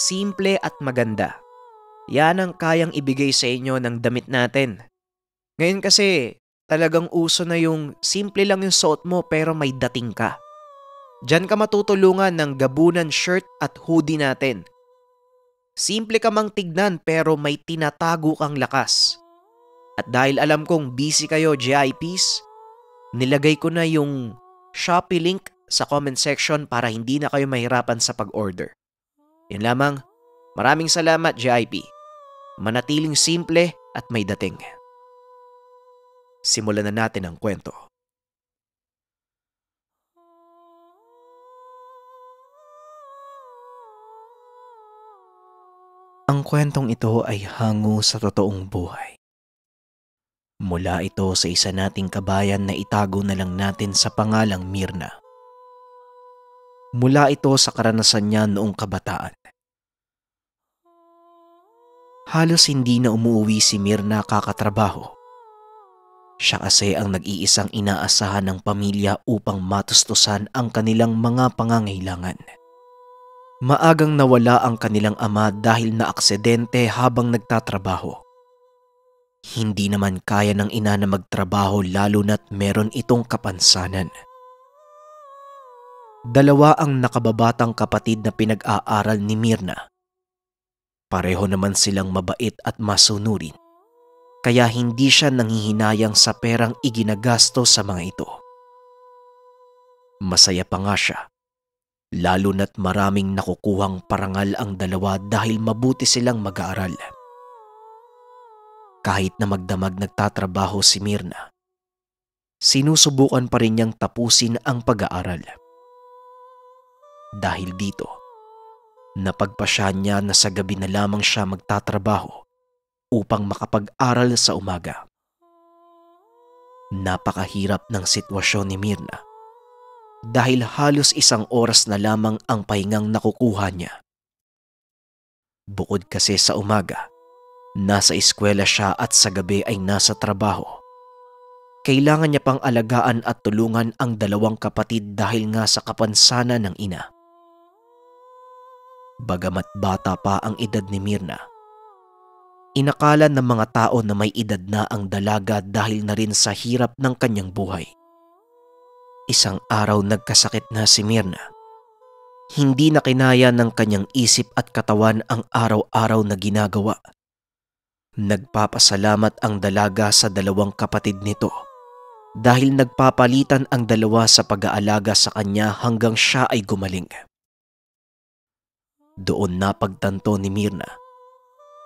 simple at maganda. Yan ang kayang ibigay sa inyo ng damit natin. Ngayon kasi, talagang uso na yung simple lang yung suot mo pero may dating ka. Diyan ka matutulungan ng gabunan shirt at hoodie natin. Simple ka mang tignan pero may tinatago kang lakas. At dahil alam kong busy kayo GIPs, nilagay ko na yung Shopee link sa comment section para hindi na kayo mahirapan sa pag-order. Yan lamang, maraming salamat GIP. Manatiling simple at may dating. Simulan na natin ang kwento. Ang kwentong ito ay hango sa totoong buhay. Mula ito sa isa nating kabayan na itago na lang natin sa pangalang Mirna. Mula ito sa karanasan niya noong kabataan. Halos hindi na umuwi si Mirna kakatrabaho. Siya kasi ang nag-iisang inaasahan ng pamilya upang matustusan ang kanilang mga pangangailangan. Maagang nawala ang kanilang ama dahil na aksidente habang nagtatrabaho. Hindi naman kaya ng ina na magtrabaho lalo na't meron itong kapansanan. Dalawa ang nakababatang kapatid na pinag-aaral ni Mirna. Pareho naman silang mabait at masunurin, kaya hindi siya nanghihinayang sa perang iginagasto sa mga ito. Masaya pa nga siya, lalo na't maraming nakukuhang parangal ang dalawa dahil mabuti silang mag-aaral. Kahit na magdamag nagtatrabaho si Mirna, sinusubukan pa rin niyang tapusin ang pag-aaral. Dahil dito, napagpasya niya na sa gabi na lamang siya magtatrabaho upang makapag-aral sa umaga. Napakahirap ng sitwasyon ni Mirna dahil halos 1 oras na lamang ang pahingang nakukuha niya. Bukod kasi sa umaga, nasa eskwela siya at sa gabi ay nasa trabaho. Kailangan niya pang alagaan at tulungan ang dalawang kapatid dahil nga sa kapansanan ng ina. Bagamat bata pa ang edad ni Mirna, inakala ng mga tao na may edad na ang dalaga dahil na rin sa hirap ng kanyang buhay. Isang araw nagkasakit na si Mirna. Hindi na kinaya ng kanyang isip at katawan ang araw-araw na ginagawa. Nagpapasalamat ang dalaga sa dalawang kapatid nito dahil nagpapalitan ang dalawa sa pag-aalaga sa kanya hanggang siya ay gumaling. Doon napagtanto ni Mirna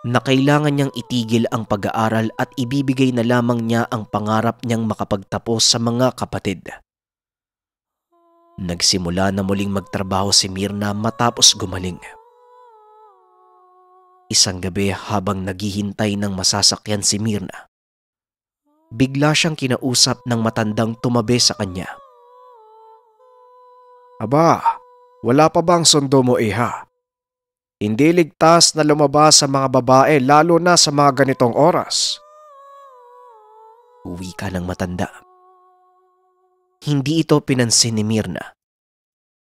na kailangan niyang itigil ang pag-aaral at ibibigay na lamang niya ang pangarap niyang makapagtapos sa mga kapatid. Nagsimula na muling magtrabaho si Mirna matapos gumaling. Isang gabi habang naghihintay ng masasakyan si Mirna, bigla siyang kinausap ng matandang tumabi sa kanya. Aba, wala pa bang sundo mo, iha? Hindi ligtas na lumabas sa mga babae lalo na sa mga ganitong oras. Uwi ka ng matanda. Hindi ito pinansin ni Mirna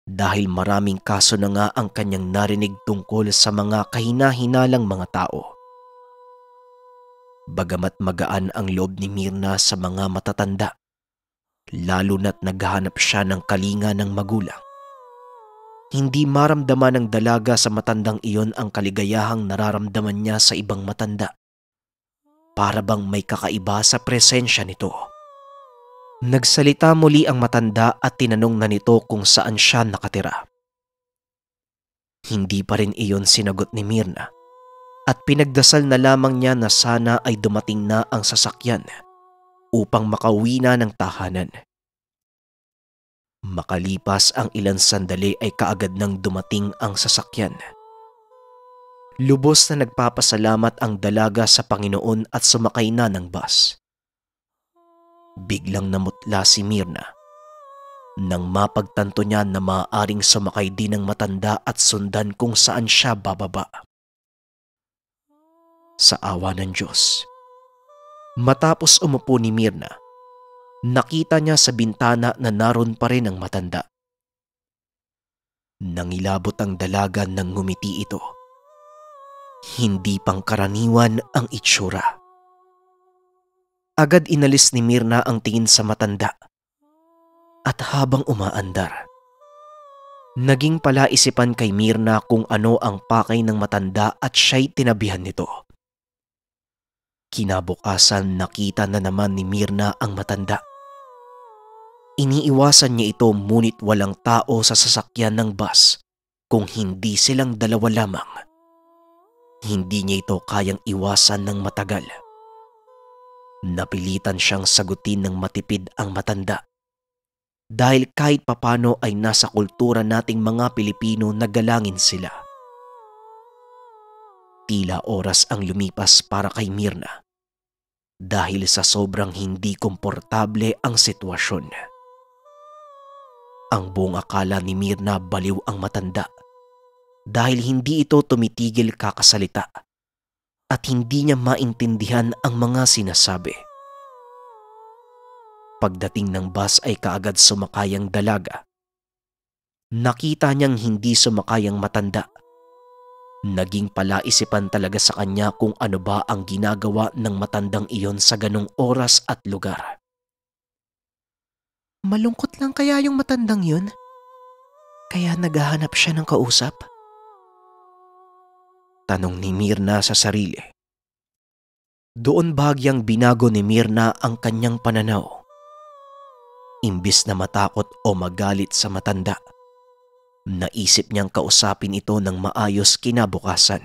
dahil maraming kaso na nga ang kanyang narinig tungkol sa mga kahina-hinalang mga tao. Bagamat magaan ang loob ni Mirna sa mga matatanda, lalo na't naghahanap siya ng kalinga ng magulang, hindi maramdaman ng dalaga sa matandang iyon ang kaligayahang nararamdaman niya sa ibang matanda. Para bang may kakaiba sa presensya nito. Nagsalita muli ang matanda at tinanong na nito kung saan siya nakatira. Hindi pa rin iyon sinagot ni Mirna at pinagdasal na lamang niya na sana ay dumating na ang sasakyan upang makauwi na ng tahanan. Makalipas ang ilang sandali ay kaagad nang dumating ang sasakyan. Lubos na nagpapasalamat ang dalaga sa Panginoon at sumakay na ng bus. Biglang namutla si Mirna nang mapagtanto niya na maaaring sumakay din ng matanda at sundan kung saan siya bababa. Sa awa ng Diyos, matapos umupo ni Mirna, nakita niya sa bintana na naroon pa rin ang matanda. Nangilabot ang dalaga nang ngumiti ito Hindi pangkaraniwan ang itsura. Agad inalis ni Mirna ang tingin sa matanda. At habang umaandar, naging palaisipan kay Mirna kung ano ang pakay ng matanda at siya'y tinabihan nito. Kinabukasan nakita na naman ni Mirna ang matanda. Iniiwasan niya ito ngunit walang tao sa sasakyan ng bus kung hindi silang dalawa lamang. Hindi niya ito kayang iwasan ng matagal. Napilitan siyang sagutin ng matipid ang matanda. Dahil kahit papano ay nasa kultura nating mga Pilipino na galangin sila. Tila oras ang lumipas para kay Mirna dahil sa sobrang hindi komportable ang sitwasyon. Ang buong akala ni Mirna baliw ang matanda dahil hindi ito tumitigil kakasalita at hindi niya maintindihan ang mga sinasabi. Pagdating ng bus ay kaagad sumakay ang dalaga. Nakita niyang hindi sumakay ang matanda. Naging palaisipan talaga sa kanya kung ano ba ang ginagawa ng matandang iyon sa ganong oras at lugar. Malungkot lang kaya yung matandang yun? Kaya naghahanap siya ng kausap? Tanong ni Mirna sa sarili. Doon bahagyang binago ni Mirna ang kanyang pananaw. Imbis na matakot o magalit sa matanda, naisip niyang kausapin ito ng maayos kinabukasan.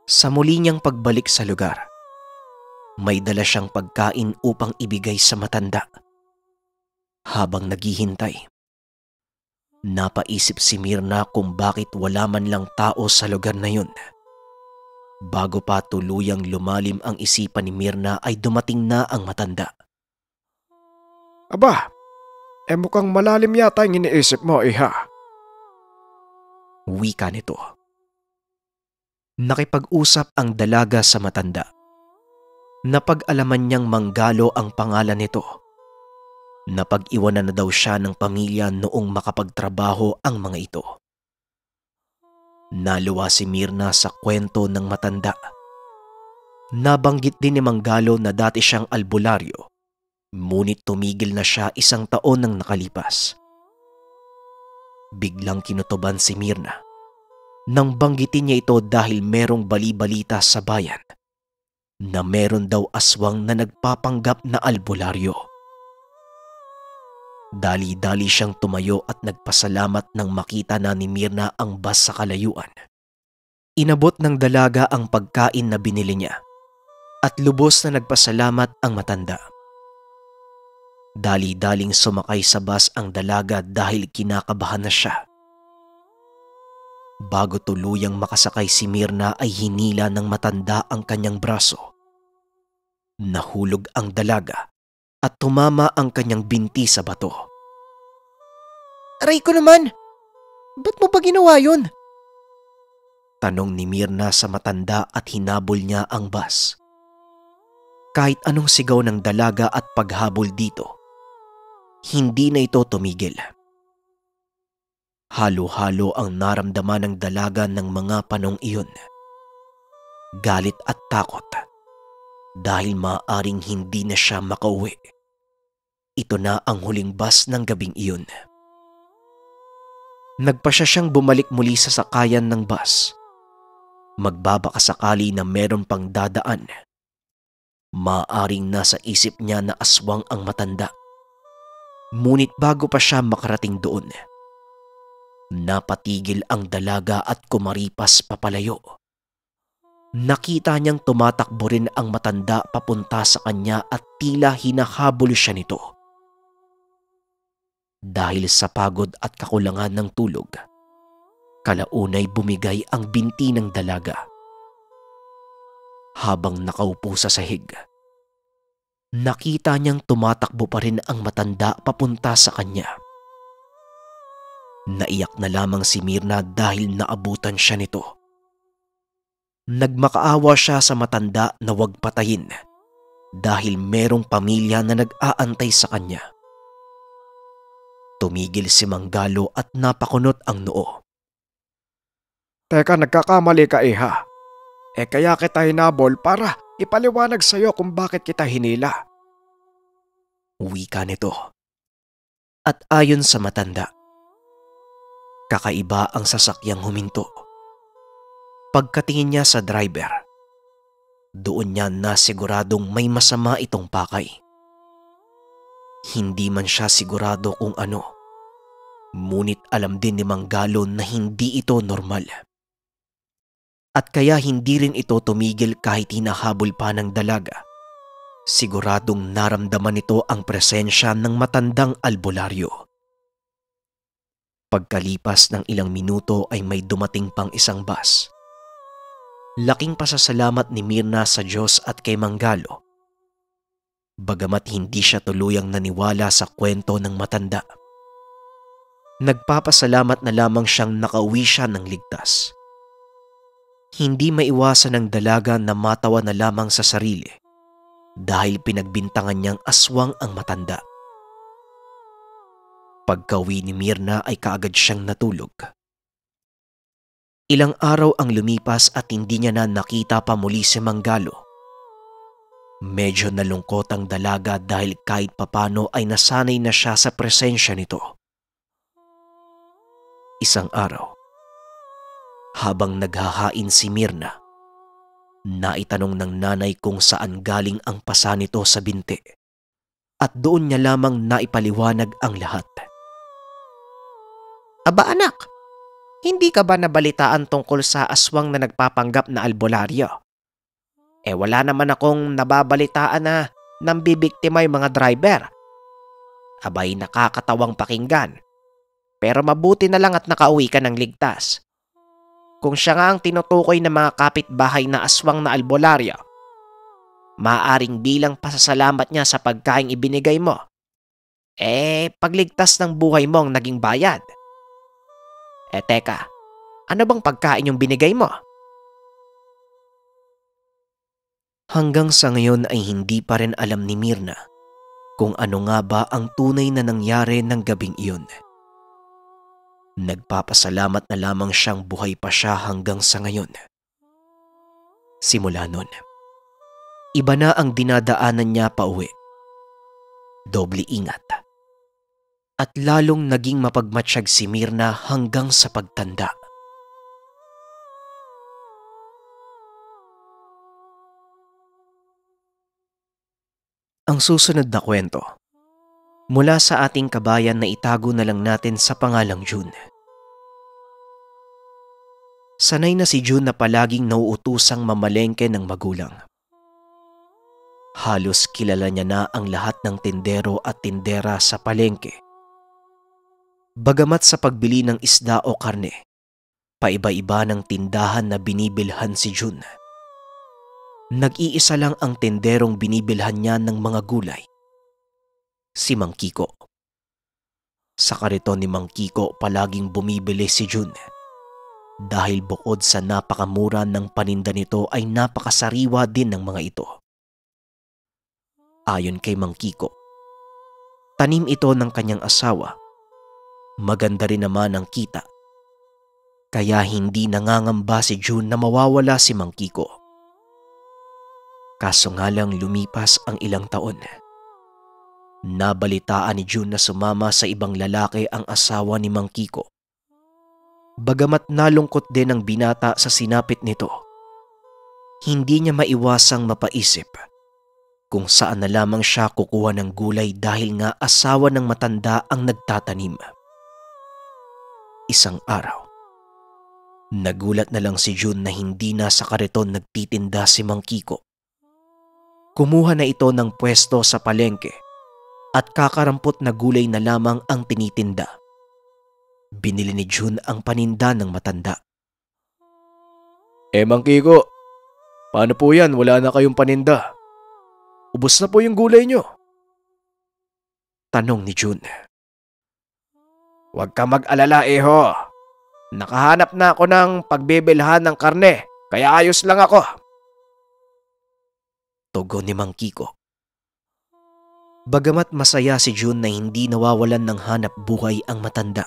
Sa muli niyang pagbalik sa lugar, may dala siyang pagkain upang ibigay sa matanda. Habang naghihintay, napaisip si Mirna kung bakit wala man lang tao sa lugar na yun. Bago pa tuluyang lumalim ang isipan ni Mirna ay dumating na ang matanda. Aba, mukhang malalim yata ang iniisip mo, iha. Wika nito. Nakipag-usap ang dalaga sa matanda. Napag-alaman niyang Manggalo ang pangalan nito. Napag-iwanan na daw siya ng pamilya noong makapagtrabaho ang mga ito. Naluwa si Mirna sa kwento ng matanda. Nabanggit din ni Manggalo na dati siyang albularyo, ngunit tumigil na siya 1 taon nang nakalipas. Biglang kinutuban si Mirna nang banggitin niya ito dahil merong bali-balita sa bayan na meron daw aswang na nagpapanggap na albularyo. Dali-dali siyang tumayo at nagpasalamat nang makita na ni Mirna ang bus sa kalayuan. Inabot ng dalaga ang pagkain na binili niya at lubos na nagpasalamat ang matanda. Dali-daling sumakay sa bus ang dalaga dahil kinakabahan na siya. Bago tuluyang makasakay si Mirna ay hinila ng matanda ang kanyang braso. Nahulog ang dalaga at tumama ang kanyang binti sa bato. Aray ko naman! Ba't mo pa ginawa yun? Tanong ni Mirna sa matanda at hinabol niya ang bus. Kahit anong sigaw ng dalaga at paghabol dito, hindi na ito tumigil. Halo-halo ang naramdaman ng dalaga ng mga panong iyon. Galit at takot dahil maaaring hindi na siya makauwi. Ito na ang huling bus ng gabing iyon. Nagpasya siyang bumalik muli sa sakayan ng bus. Magbabaka sakali na meron pang dadaan. Maaaring nasa isip niya na aswang ang matanda. Ngunit bago pa siya makarating doon, napatigil ang dalaga at kumaripas papalayo. Nakita niyang tumatakbo rin ang matanda papunta sa kanya at tila hinahabol siya nito. Dahil sa pagod at kakulangan ng tulog, kalaunay bumigay ang binti ng dalaga. Habang nakaupo sa sahig, nakita niyang tumatakbo pa rin ang matanda papunta sa kanya. Naiyak na lamang si Mirna dahil naabutan siya nito. Nagmakaawa siya sa matanda na huwag patayin dahil merong pamilya na nag-aantay sa kanya. Tumigil si Manggalo at napakunot ang noo. Teka, nagkakamali ka, iha. Kaya kita hinabol para ipaliwanag sa'yo kung bakit kita hinila. Wika nito. At ayon sa matanda, kakaiba ang sasakyang huminto. Pagkatingin niya sa driver, doon niya nasiguradong may masama itong pakay. Hindi man siya sigurado kung ano, ngunit alam din ni Mang Galo na hindi ito normal. At kaya hindi rin ito tumigil kahit hinahabol pa ng dalaga. Siguradong naramdaman nito ang presensya ng matandang albularyo. Pagkalipas ng ilang minuto ay may dumating pang isang bus. Laking pasasalamat ni Mirna sa Diyos at kay Mang Galo. Bagamat hindi siya tuluyang naniwala sa kwento ng matanda. Nagpapasalamat na lamang siyang nakauwi siya ng ligtas. Hindi maiwasan ng dalaga na matawa na lamang sa sarili dahil pinagbintangan niyang aswang ang matanda. Pagkauwi ni Mirna ay kaagad siyang natulog. Ilang araw ang lumipas at hindi niya na nakita pa muli si Mang Galo. Medyo nalungkot ang dalaga dahil kahit papano ay nasanay na siya sa presensya nito. Isang araw, habang naghahain si Mirna, naitanong ng nanay kung saan galing ang pasa nito sa binti at doon niya lamang naipaliwanag ang lahat. Aba anak, hindi ka ba nabalitaan tungkol sa aswang na nagpapanggap na albularyo? Wala naman akong nababalitaan na nambibiktima yung mga driver. Abay nakakatawang pakinggan. Pero mabuti na lang at nakauwi ka ng ligtas. Kung siya nga ang tinutukoy ng mga kapitbahay na aswang na albularyo, maaaring bilang pasasalamat niya sa pagkaing ibinigay mo, pagligtas ng buhay mo ang naging bayad. Teka, ano bang pagkain yung binigay mo? Hanggang sa ngayon ay hindi pa rin alam ni Mirna kung ano nga ba ang tunay na nangyari ng gabing iyon. Nagpapasalamat na lamang siyang buhay pa siya hanggang sa ngayon. Simula nun, iba na ang dinadaanan niya pauwi. Doble ingat. At lalong naging mapagmatsyag si Mirna hanggang sa pagtanda. Ang susunod na kwento, mula sa ating kabayan na itago na lang natin sa pangalang June. Sanay na si June na palaging nauutusang mamalengke ng magulang. Halos kilala niya na ang lahat ng tindero at tindera sa palengke. Bagamat sa pagbili ng isda o karne, paiba-iba ng tindahan na binibilhan si June. Nag-iisa lang ang tinderong binibilhan niya ng mga gulay. Si Mang Kiko. Sa kariton ni Mang Kiko palaging bumibili si June. Dahil bukod sa napakamura ng paninda nito ay napakasariwa din ng mga ito. Ayon kay Mang Kiko, tanim ito ng kanyang asawa. Maganda rin naman ang kita. Kaya hindi nangangamba si June na mawawala si Mang Kiko. Kaso nga lang lumipas ang ilang taon. Nabalitaan ni June na sumama sa ibang lalaki ang asawa ni Mang Kiko. Bagamat nalungkot din ang binata sa sinapit nito, hindi niya maiwasang mapaisip kung saan na lamang siya kukuha ng gulay dahil nga asawa ng matanda ang nagtatanim. Isang araw, nagulat na lang si June na hindi na sa kariton nagtitinda si Mang Kiko. Kumuha na ito ng pwesto sa palengke at kakarampot na gulay na lamang ang tinitinda. Binili ni June ang paninda ng matanda. Mang Kiko, paano po yan? Wala na kayong paninda. Ubos na po yung gulay nyo. Tanong ni June. Huwag ka mag-alala, Eho. Nakahanap na ako ng pagbibilhan ng karne, kaya ayos lang ako. Tugon ni Mang Kiko. Bagamat masaya si June na hindi nawawalan ng hanap buhay ang matanda,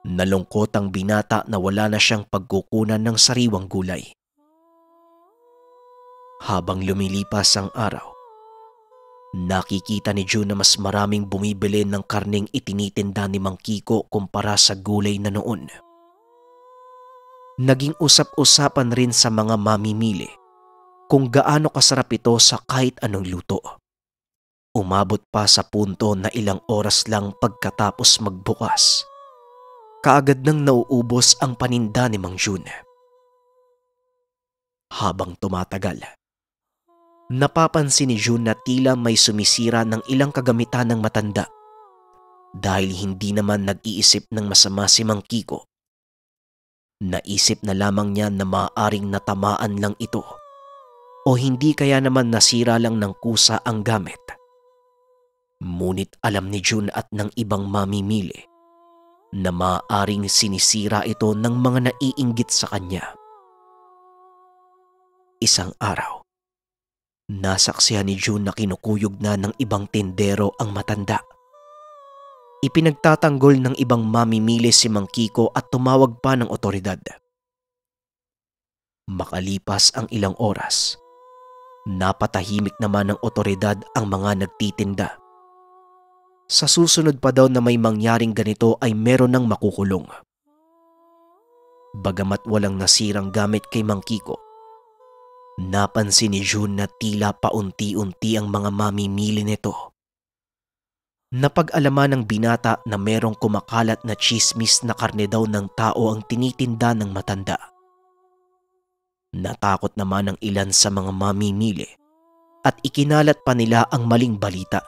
nalungkot ang binata na wala na siyang pagkukunan ng sariwang gulay. Habang lumilipas ang araw, nakikita ni June na mas maraming bumibili ng karneng itinitinda ni Mang Kiko kumpara sa gulay na noon. Naging usap-usapan rin sa mga mamimili kung gaano kasarap ito sa kahit anong luto. Umabot pa sa punto na ilang oras lang pagkatapos magbukas, kaagad nang nauubos ang paninda ni Mang June. Habang tumatagal, napapansin ni June na tila may sumisira ng ilang kagamitan ng matanda. Dahil hindi naman nag-iisip ng masama si Mang Kiko, naisip na lamang niya na maaaring natamaan lang ito o hindi kaya naman nasira lang ng kusa ang gamit. Ngunit alam ni June at ng ibang mamimili na maaaring sinisira ito ng mga naiinggit sa kanya. Isang araw, nasaksihan ni June na kinukuyog na ng ibang tindero ang matanda. Ipinagtatanggol ng ibang mamimili si Mang Kiko at tumawag pa ng otoridad. Makalipas ang ilang oras, napatahimik naman ng otoridad ang mga nagtitinda. Sa susunod pa daw na may mangyaring ganito ay meron ng makukulong. Bagamat walang nasirang gamit kay Mang Kiko, napansin ni June na tila paunti-unti ang mga mamimili nito. Napag-alaman ng binata na merong kumakalat na tsismis na karne daw ng tao ang tinitinda ng matanda. Natakot naman ang ilan sa mga mamimili at ikinalat pa nila ang maling balita.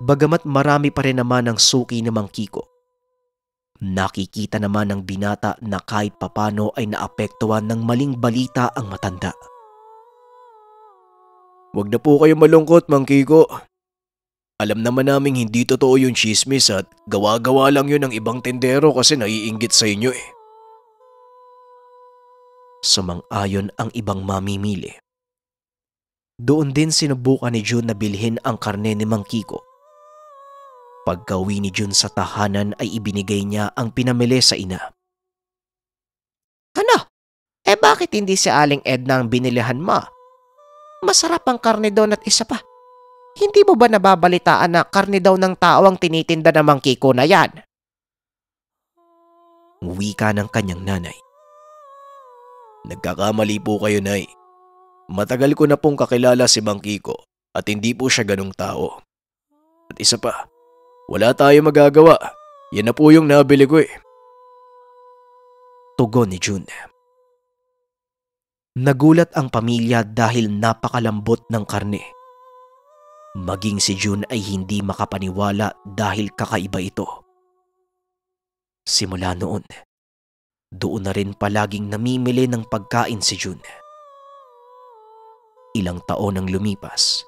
Bagamat marami pa rin naman ang suki ni Mang Kiko, nakikita naman ng binata na kahit papano ay naapektuhan ng maling balita ang matanda. Huwag na po kayo malungkot, Mang Kiko. Alam naman naming hindi totoo yung chismis at gawa-gawa lang yun ng ibang tendero kasi naiinggit sa inyo eh. Sumang-ayon ang ibang mamimili. Doon din sinubukan ni June na bilhin ang karne ni Mang Kiko. Pagka-uwi ni June sa tahanan ay ibinigay niya ang pinamili sa ina. Ano? Bakit hindi si Aling Edna ang binilihan mo? Masarap ang karne doon at isa pa. Hindi mo ba nababalitaan na karne daw ng tao ang tinitinda ng Mang Kiko na yan? Wika ng kanyang nanay. Nagkakamali po kayo, Nay. Matagal ko na pong kakilala si Mang Kiko at hindi po siya ganong tao. At isa pa, wala tayo magagawa. Yan na po yung nabili ko eh. Tugon ni June. Nagulat ang pamilya dahil napakalambot ng karne. Maging si June ay hindi makapaniwala dahil kakaiba ito. Simula noon, doon na rin palaging namimili ng pagkain si June. Ilang taon ang lumipas.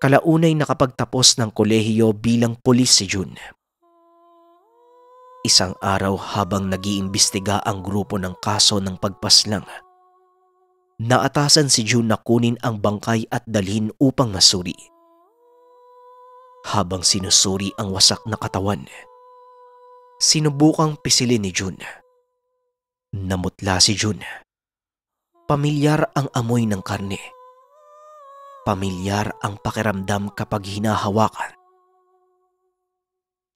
Kalaunay nakapagtapos ng kolehiyo bilang pulis si June. Isang araw habang nag-iimbestiga ang grupo ng kaso ng pagpaslang, naatasan si June na kunin ang bangkay at dalhin upang masuri. Habang sinusuri ang wasak na katawan, sinubukang pisilin ni June. Namutla si June. Pamilyar ang amoy ng karne. Pamilyar ang pakiramdam kapag hinahawakan.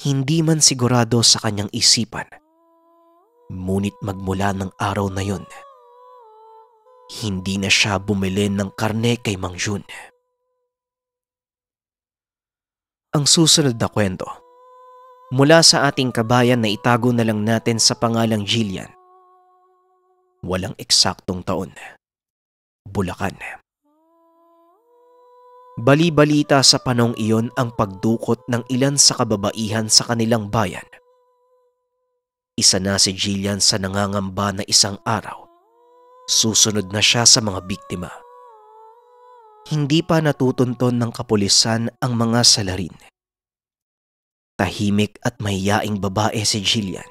Hindi man sigurado sa kanyang isipan, ngunit magmula ng araw na yon, hindi na siya bumili ng karne kay Mang June. Ang susunod na kwento, mula sa ating kabayan na itago na lang natin sa pangalang Jillian. Walang eksaktong taon. Bulacan. Bali-balita sa panahong iyon ang pagdukot ng ilan sa kababaihan sa kanilang bayan. Isa na si Jillian sa nangangamba na isang araw, susunod na siya sa mga biktima. Hindi pa natutunton ng kapulisan ang mga salarin. Tahimik at mahiyaing babae si Jillian.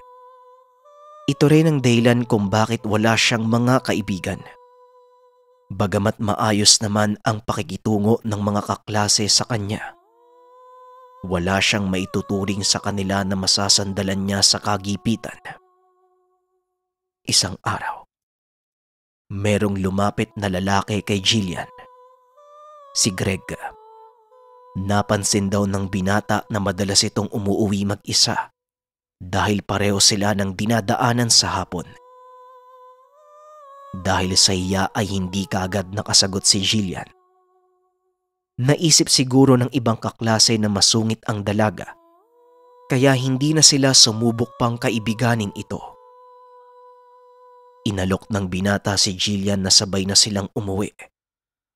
Ito rin ang dahilan kung bakit wala siyang mga kaibigan. Bagamat maayos naman ang pakikitungo ng mga kaklase sa kanya, wala siyang maituturing sa kanila na masasandalan niya sa kagipitan. Isang araw, merong lumapit na lalaki kay Jillian. Si Greg. Napansin daw ng binata na madalas itong umuuwi mag-isa dahil pareho sila ng dinadaanan sa hapon. Dahil sa iya ay hindi kaagad nakasagot si Jillian. Naisip siguro ng ibang kaklase na masungit ang dalaga, kaya hindi na sila sumubok pang kaibiganin ito. Inalok ng binata si Jillian na sabay na silang umuwi,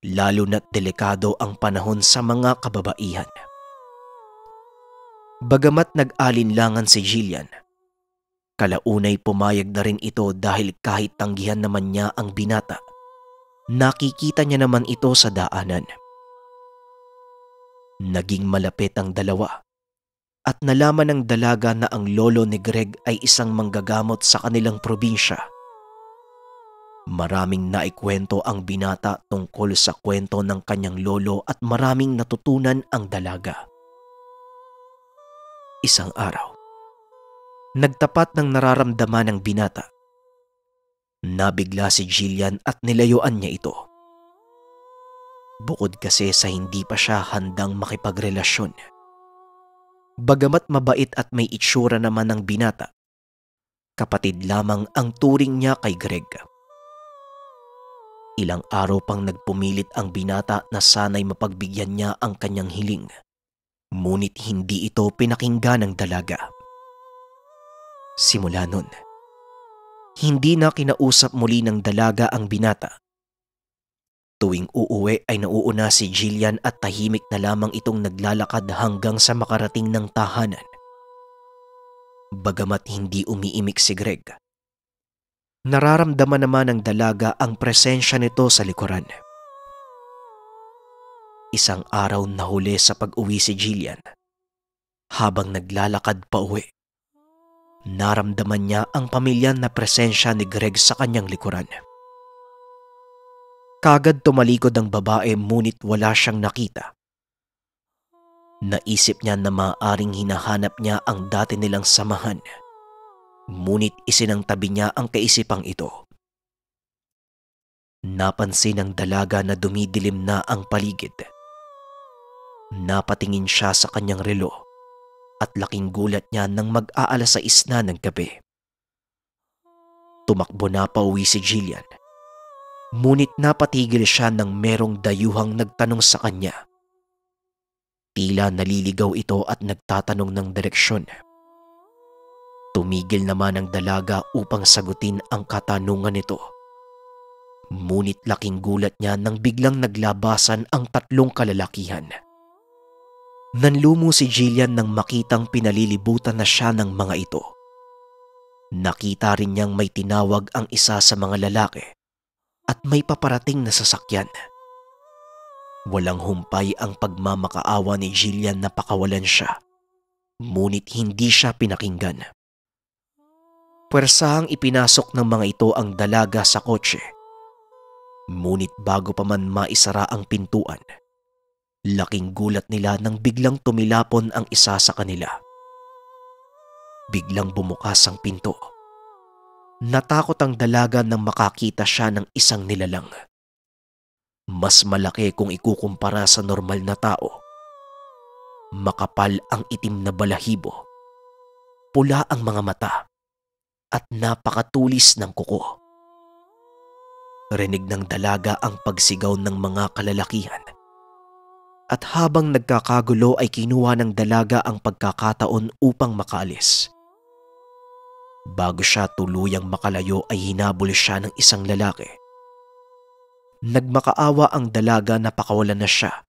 lalo na't delikado ang panahon sa mga kababaihan. Bagamat nag-alinlangan si Jillian, kalaunay pumayag na rin ito dahil kahit tanggihan naman niya ang binata, nakikita niya naman ito sa daanan. Naging malapit ang dalawa at nalaman ng dalaga na ang lolo ni Greg ay isang manggagamot sa kanilang probinsya. Maraming naikwento ang binata tungkol sa kwento ng kanyang lolo at maraming natutunan ang dalaga. Isang araw, nagtapat ng nararamdaman ng binata. Nabigla si Jillian at nilayuan niya ito. Bukod kasi sa hindi pa siya handang makipagrelasyon. Bagamat mabait at may itsura naman ng binata, kapatid lamang ang turing niya kay Greg. Ilang araw pang nagpumilit ang binata na sana'y mapagbigyan niya ang kanyang hiling. Ngunit hindi ito pinakinggan ng dalaga. Simula nun, hindi na kinausap muli ng dalaga ang binata. Tuwing uuwi ay nauuna si Jillian at tahimik na lamang itong naglalakad hanggang sa makarating ng tahanan. Bagamat hindi umiimik si Greg, nararamdaman naman ng dalaga ang presensya nito sa likuran. Isang araw nahuli sa pag-uwi si Jillian. Habang naglalakad pa uwi, naramdaman niya ang pamilyan na presensya ni Greg sa kanyang likuran. Kagad tumalikod ang babae ngunit wala siyang nakita. Naisip niya na maaaring hinahanap niya ang dati nilang samahan. Ngunit isinangtabi niya ang kaisipang ito. Napansin ng dalaga na dumidilim na ang paligid. Napatingin siya sa kanyang relo at laking gulat niya nang mag-aalas 6 na ng gabi. Tumakbo na pauwi si Jillian. Ngunit napatigil siya nang merong dayuhang nagtanong sa kanya. Tila naliligaw ito at nagtatanong ng direksyon. Tumigil naman ang dalaga upang sagutin ang katanungan nito. Ngunit laking gulat niya nang biglang naglabasan ang 3 kalalakihan. Nanlumo si Jillian nang makitang pinalilibutan na siya ng mga ito. Nakita rin niyang may tinawag ang isa sa mga lalaki at may paparating na sasakyan. Walang humpay ang pagmamakaawa ni Jillian na pakawalan siya, ngunit hindi siya pinakinggan. Puwersahang ipinasok ng mga ito ang dalaga sa kotse. Ngunit bago pa man maisara ang pintuan, laking gulat nila nang biglang tumilapon ang isa sa kanila. Biglang bumukas ang pinto. Natakot ang dalaga nang makakita siya ng isang nilalang. Mas malaki kung ikukumpara sa normal na tao. Makapal ang itim na balahibo, pula ang mga mata, at napakatulis ng kuko. Rinig ng dalaga ang pagsigaw ng mga kalalakihan. At habang nagkakagulo ay kinuha ng dalaga ang pagkakataon upang makaalis. Bago siya tuluyang makalayo ay hinabol siya ng isang lalaki. Nagmakaawa ang dalaga na pakawalan na siya.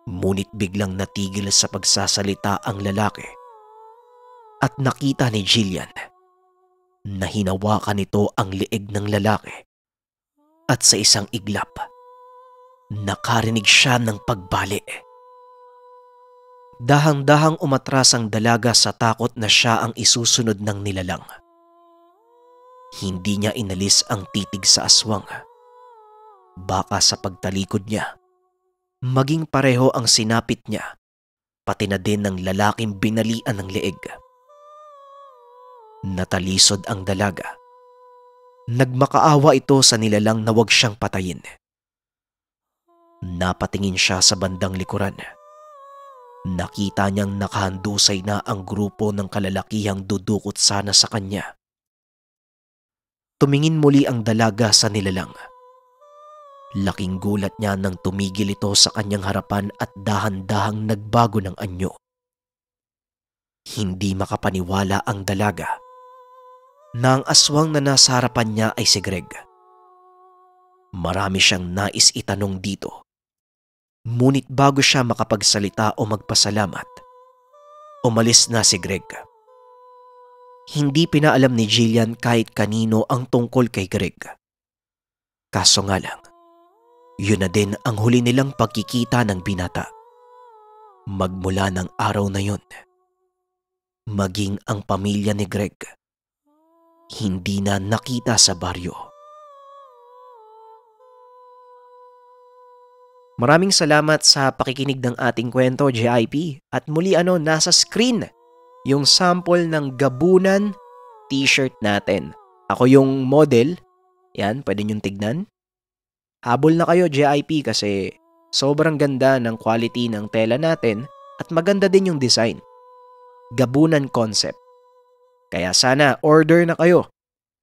Ngunit biglang natigil sa pagsasalita ang lalaki. At nakita ni Jillian na hinawakan nito ang leeg ng lalaki. At sa isang iglap, nakarinig siya ng pagbali. Dahang-dahang umatras ang dalaga sa takot na siya ang isusunod ng nilalang. Hindi niya inalis ang titig sa aswang. Baka sa pagtalikod niya, maging pareho ang sinapit niya, pati na din ng lalaking binalian ng leeg. Natalisod ang dalaga. Nagmakaawa ito sa nilalang na huwag siyang patayin. Napatingin siya sa bandang likuran. Nakita niyang nakahandusay na ang grupo ng kalalakihang dudukot sana sa kanya. Tumingin muli ang dalaga sa nilalang. Laking gulat niya nang tumigil ito sa kanyang harapan at dahan-dahang nagbago ng anyo. Hindi makapaniwala ang dalaga na ang aswang na nasa harapan niya ay si Greg. Marami siyang nais itanong dito. Ngunit bago siya makapagsalita o magpasalamat, umalis na si Greg. Hindi pinaalam ni Jillian kahit kanino ang tungkol kay Greg. Kaso nga lang, yun na din ang huli nilang pagkikita ng binata. Magmula ng araw na yun, maging ang pamilya ni Greg hindi na nakita sa baryo. Maraming salamat sa pakikinig ng ating kwento, JIP. At muli nasa screen yung sample ng Gabunan t-shirt natin. Ako yung model. Yan, pwede niyong tignan. Habol na kayo, JIP, kasi sobrang ganda ng quality ng tela natin at maganda din yung design. Gabunan concept. Kaya sana order na kayo.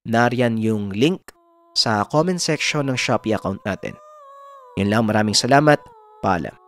Nariyan yung link sa comment section ng Shopee account natin. Yun lang, maraming salamat. Paalam.